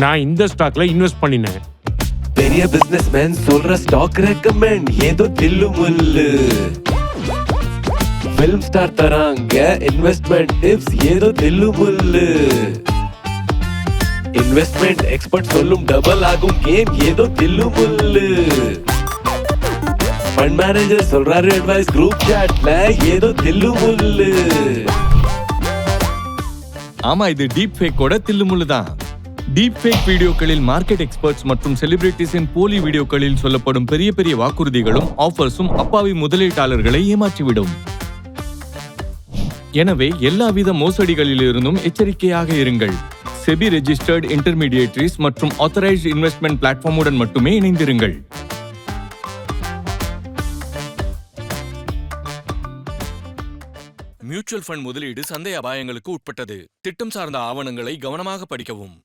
நான் இந்த ஸ்டாக்ல இன்வெஸ்ட் பண்ணினேன். பெரிய பிசினஸ்மேன் சொல்ற ஸ்டாக் ரெக்கமெண்ட் ஏதோ தில்லு முல்லு. ஃபிலிம் ஸ்டார் தராங்க இன்வெஸ்ட்மெண்ட் டிப்ஸ் ஏதோ தில்லு முல்லு. இன்வெஸ்ட்மெண்ட் எக்ஸ்பர்ட் சொல்லும் டபுள் ஆகும் கேம் ஏதோ தில்லு முல்லு. ஃபண்ட் மேனேஜர் சொல்றாரு அட்வைஸ் குரூப் சாட்ல ஏதோ தில்லு முல்லு. ஆமா, இது டீப் ஃபேக்கோட தில்லுமுள்ளு தான். டீப் ஃபேக் வீடியோக்களில் மார்க்கெட் எக்ஸ்பர்ட்ஸ் மற்றும் செலிபிரிட்டிஸின் போலி வீடியோக்களில் சொல்லப்படும் பெரிய பெரிய வாக்குறுதிகளும் ஆஃபர்ஸும் அப்பாவி முதலீட்டாளர்களை ஏமாற்றிவிடும். எனவே எல்லாவித மோசடிகளிலிருந்தும் எச்சரிக்கையாக இருங்கள். செபி ரெஜிஸ்டர்ட் இன்டர்மீடியேட்டரிஸ் மற்றும் ஆத்தரைஸ்ட் இன்வெஸ்ட்மெண்ட் பிளாட்ஃபார்முடன் மட்டுமே இணைந்திருங்கள். மியூச்சுவல் ஃபண்ட் முதலீடு சந்தை அபாயங்களுக்கு உட்பட்டது. திட்டம் சார்ந்த ஆவணங்களை கவனமாக படிக்கவும்.